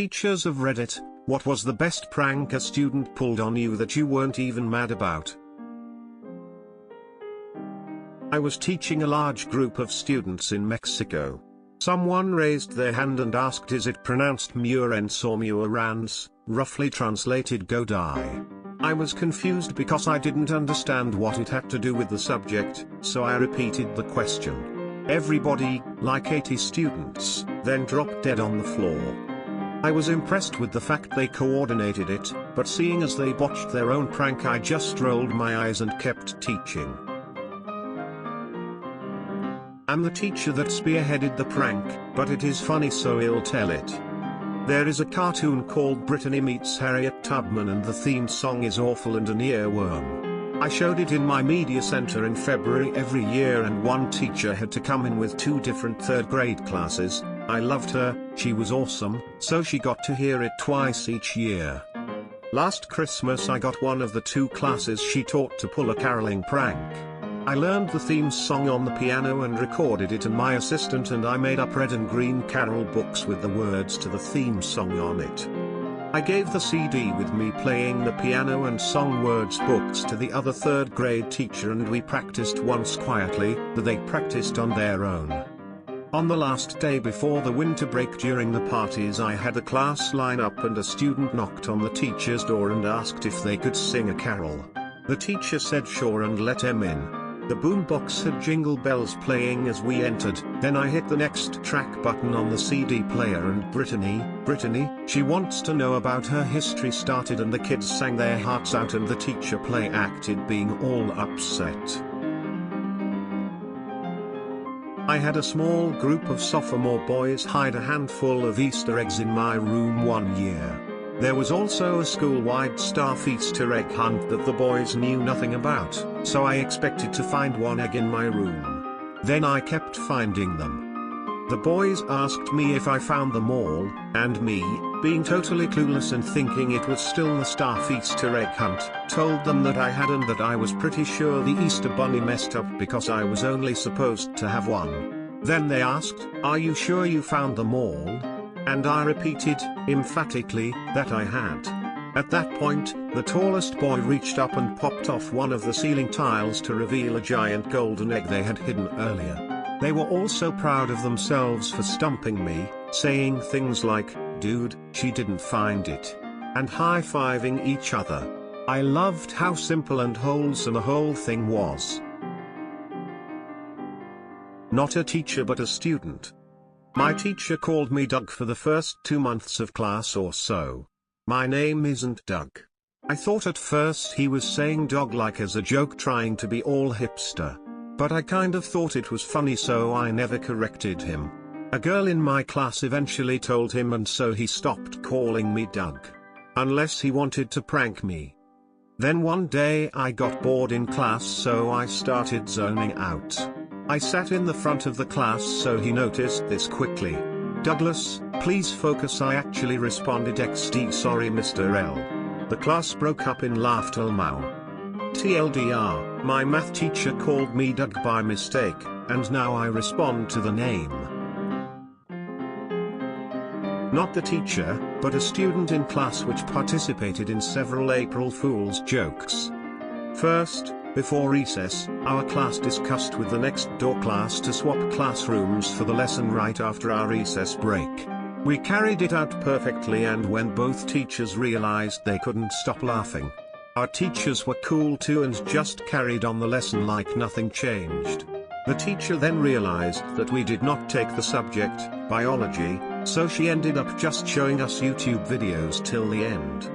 Teachers of Reddit, what was the best prank a student pulled on you that you weren't even mad about? I was teaching a large group of students in Mexico. Someone raised their hand and asked, is it pronounced Murens or Murans, roughly translated go die. I was confused because I didn't understand what it had to do with the subject, so I repeated the question. Everybody, like 80 students, then dropped dead on the floor. I was impressed with the fact they coordinated it, but seeing as they botched their own prank, I just rolled my eyes and kept teaching. I'm the teacher that spearheaded the prank, but it is funny so I'll tell it. There is a cartoon called Brittany Meets Harriet Tubman and the theme song is awful and an earworm. I showed it in my media center in February every year and one teacher had to come in with 2 different third grade classes. I loved her, she was awesome, so she got to hear it twice each year. Last Christmas I got one of the 2 classes she taught to pull a caroling prank. I learned the theme song on the piano and recorded it, and my assistant and I made up red and green carol books with the words to the theme song on it. I gave the CD with me playing the piano and song words books to the other 3rd grade teacher and we practiced once quietly, but they practiced on their own. On the last day before the winter break during the parties I had the class line up and a student knocked on the teacher's door and asked if they could sing a carol. The teacher said sure and let him in. The boombox had Jingle Bells playing as we entered, then I hit the next track button on the CD player and Brittany, she wants to know about her history started and the kids sang their hearts out and the teacher play acted being all upset. I had a small group of sophomore boys hide a handful of Easter eggs in my room one year. There was also a school-wide staff Easter egg hunt that the boys knew nothing about, so I expected to find one egg in my room. Then I kept finding them. The boys asked me if I found them all, and me, being totally clueless and thinking it was still the staff Easter egg hunt, told them that I had and that I was pretty sure the Easter bunny messed up because I was only supposed to have one. Then they asked, are you sure you found them all? And I repeated, emphatically, that I had. At that point, the tallest boy reached up and popped off one of the ceiling tiles to reveal a giant golden egg they had hidden earlier. They were all so proud of themselves for stumping me, saying things like, dude, she didn't find it, and high-fiving each other. I loved how simple and wholesome the whole thing was. Not a teacher but a student. My teacher called me Doug for the first 2 months of class or so. My name isn't Doug. I thought at first he was saying dog like as a joke trying to be all hipster. But I kind of thought it was funny so I never corrected him. A girl in my class eventually told him and so he stopped calling me Doug. Unless he wanted to prank me. Then one day I got bored in class so I started zoning out. I sat in the front of the class so he noticed this quickly. Douglas, please focus. I actually responded XD sorry Mr. L. The class broke up in laughter. TLDR, my math teacher called me Doug by mistake, and now I respond to the name. Not the teacher, but a student in class which participated in several April Fool's jokes. First, before recess, our class discussed with the next door class to swap classrooms for the lesson right after our recess break. We carried it out perfectly and when both teachers realized they couldn't stop laughing. Our teachers were cool too and just carried on the lesson like nothing changed. The teacher then realized that we did not take the subject, biology, so she ended up just showing us YouTube videos till the end.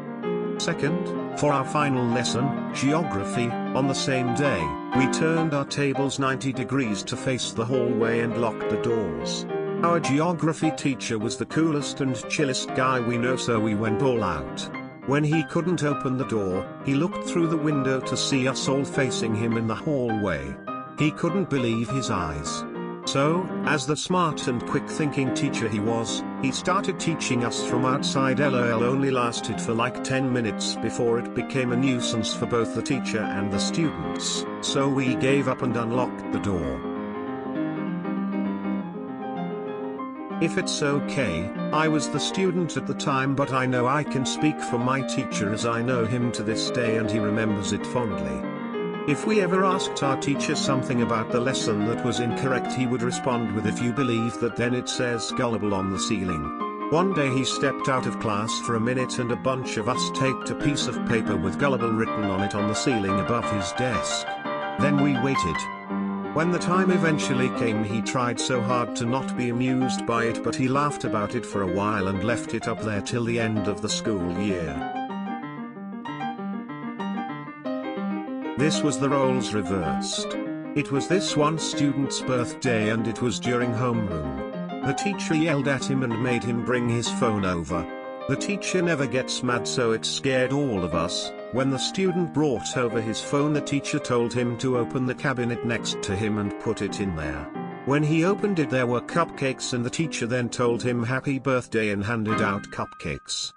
Second, for our final lesson, geography, on the same day, we turned our tables 90 degrees to face the hallway and locked the doors. Our geography teacher was the coolest and chillest guy we know so we went all out. When he couldn't open the door, he looked through the window to see us all facing him in the hallway. He couldn't believe his eyes. So, as the smart and quick-thinking teacher he was, he started teaching us from outside. LOL only lasted for like 10 minutes before it became a nuisance for both the teacher and the students, so we gave up and unlocked the door. If it's okay, I was the student at the time, but I know I can speak for my teacher as I know him to this day and he remembers it fondly. If we ever asked our teacher something about the lesson that was incorrect, he would respond with, "If you believe that, then it says gullible on the ceiling." One day he stepped out of class for a minute and a bunch of us taped a piece of paper with gullible written on it on the ceiling above his desk. Then we waited. When the time eventually came, he tried so hard to not be amused by it, but he laughed about it for a while and left it up there till the end of the school year. This was the roles reversed. It was this one student's birthday and it was during homeroom. The teacher yelled at him and made him bring his phone over. The teacher never gets mad, so it scared all of us. When the student brought over his phone, the teacher told him to open the cabinet next to him and put it in there. When he opened it, there were cupcakes, and the teacher then told him happy birthday and handed out cupcakes.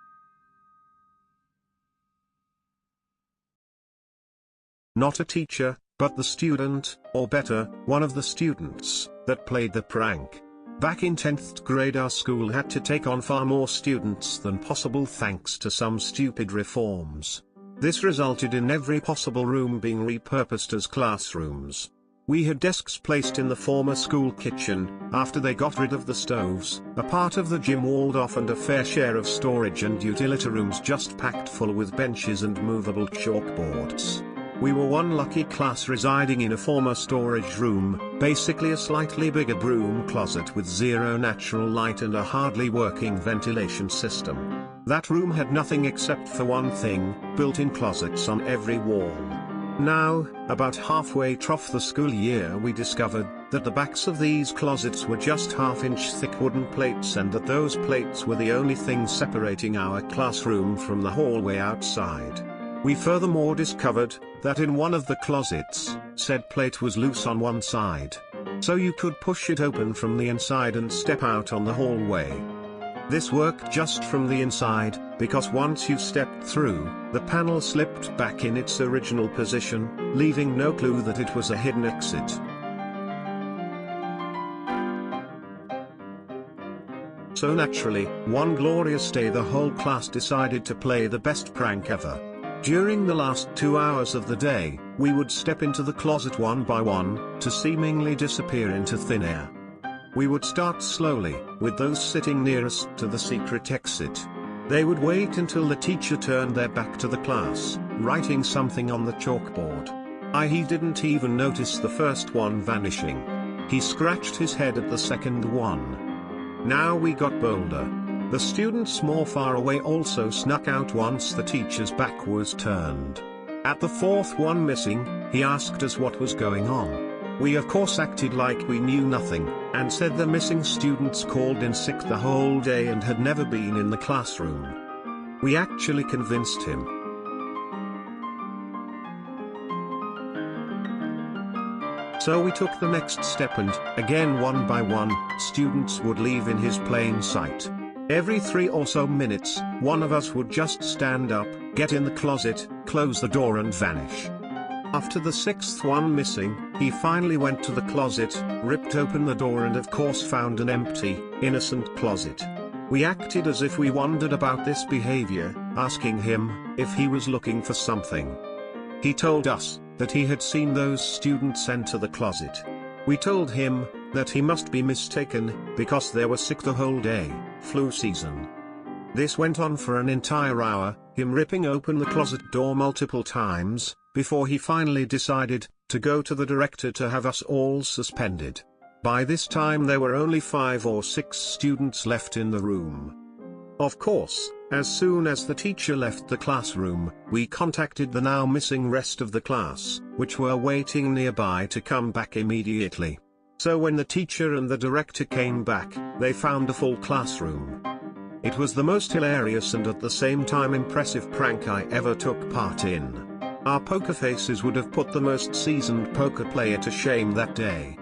Not a teacher, but the student, or better, one of the students, that played the prank. Back in 10th grade, our school had to take on far more students than possible thanks to some stupid reforms. This resulted in every possible room being repurposed as classrooms. We had desks placed in the former school kitchen, after they got rid of the stoves, a part of the gym walled off, and a fair share of storage and utility rooms just packed full with benches and movable chalkboards. We were one lucky class residing in a former storage room, basically a slightly bigger broom closet with zero natural light and a hardly working ventilation system. That room had nothing except for one thing: built-in closets on every wall. Now, about halfway through the school year, we discovered that the backs of these closets were just half-inch thick wooden plates, and that those plates were the only thing separating our classroom from the hallway outside. We furthermore discovered that in one of the closets, said plate was loose on one side. So you could push it open from the inside and step out on the hallway. This worked just from the inside, because once you stepped through, the panel slipped back in its original position, leaving no clue that it was a hidden exit. So naturally, one glorious day the whole class decided to play the best prank ever. During the last 2 hours of the day, we would step into the closet one by one, to seemingly disappear into thin air. We would start slowly, with those sitting nearest to the secret exit. They would wait until the teacher turned their back to the class, writing something on the chalkboard. He didn't even notice the first one vanishing. He scratched his head at the second one. Now we got bolder. The students more far away also snuck out once the teacher's back was turned. At the fourth one missing, he asked us what was going on. We of course acted like we knew nothing, and said the missing students called in sick the whole day and had never been in the classroom. We actually convinced him. So we took the next step, and, again one by one, students would leave in his plain sight. Every 3 or so minutes, one of us would just stand up, get in the closet, close the door and vanish. After the 6th one missing, he finally went to the closet, ripped open the door and of course found an empty, innocent closet. We acted as if we wondered about this behavior, asking him if he was looking for something. He told us that he had seen those students enter the closet. We told him that he must be mistaken, because they were sick the whole day, flu season. This went on for an entire hour, him ripping open the closet door multiple times, before he finally decided to go to the director to have us all suspended. By this time there were only 5 or 6 students left in the room. Of course, as soon as the teacher left the classroom, we contacted the now missing rest of the class, which were waiting nearby to come back immediately. So when the teacher and the director came back, they found a full classroom. It was the most hilarious and at the same time impressive prank I ever took part in. Our poker faces would have put the most seasoned poker player to shame that day.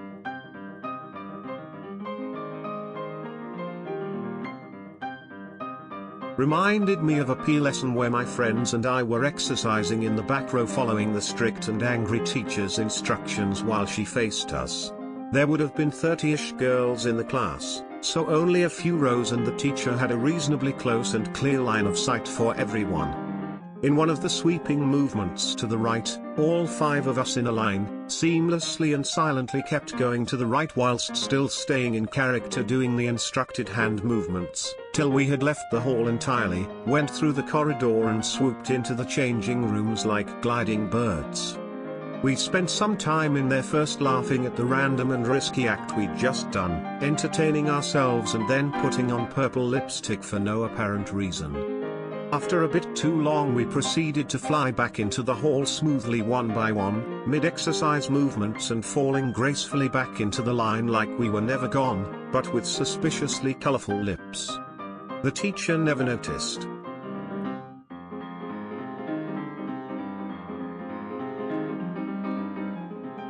Reminded me of a PE lesson where my friends and I were exercising in the back row following the strict and angry teacher's instructions while she faced us. There would have been 30-ish girls in the class, so only a few rows and the teacher had a reasonably close and clear line of sight for everyone. In one of the sweeping movements to the right, all 5 of us in a line, seamlessly and silently kept going to the right whilst still staying in character doing the instructed hand movements, till we had left the hall entirely, went through the corridor and swooped into the changing rooms like gliding birds. We spent some time in there first laughing at the random and risky act we'd just done, entertaining ourselves and then putting on purple lipstick for no apparent reason. After a bit too long we proceeded to fly back into the hall smoothly one by one, mid-exercise movements and falling gracefully back into the line like we were never gone, but with suspiciously colorful lips. The teacher never noticed.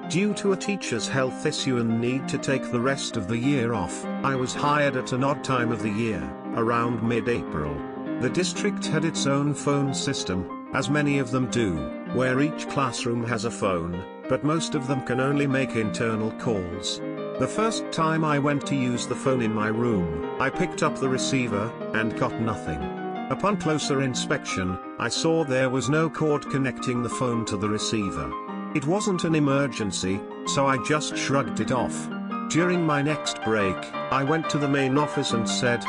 Due to a teacher's health issue and need to take the rest of the year off, I was hired at an odd time of the year, around mid-April. The district had its own phone system, as many of them do, where each classroom has a phone, but most of them can only make internal calls. The first time I went to use the phone in my room, I picked up the receiver, and got nothing. Upon closer inspection, I saw there was no cord connecting the phone to the receiver. It wasn't an emergency, so I just shrugged it off. During my next break, I went to the main office and said,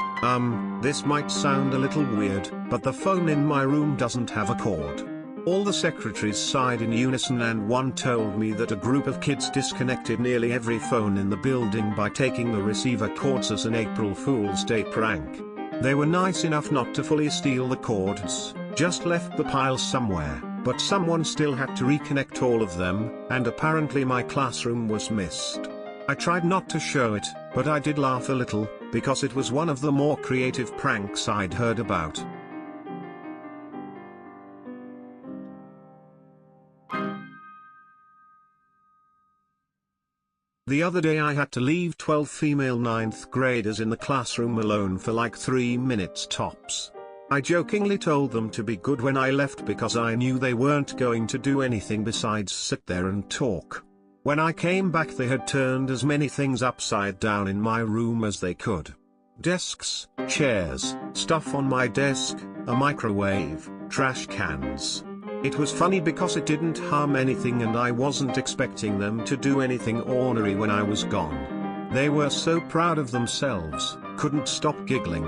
this might sound a little weird, but the phone in my room doesn't have a cord. All the secretaries sighed in unison and one told me that a group of kids disconnected nearly every phone in the building by taking the receiver cords as an April Fool's Day prank. They were nice enough not to fully steal the cords, just left the pile somewhere, but someone still had to reconnect all of them, and apparently my classroom was missed. I tried not to show it, but I did laugh a little, because it was one of the more creative pranks I'd heard about. The other day I had to leave 12 female 9th graders in the classroom alone for like 3 minutes tops. I jokingly told them to be good when I left because I knew they weren't going to do anything besides sit there and talk. When I came back they had turned as many things upside down in my room as they could. Desks, chairs, stuff on my desk, a microwave, trash cans. It was funny because it didn't harm anything and I wasn't expecting them to do anything ornery when I was gone. They were so proud of themselves, couldn't stop giggling.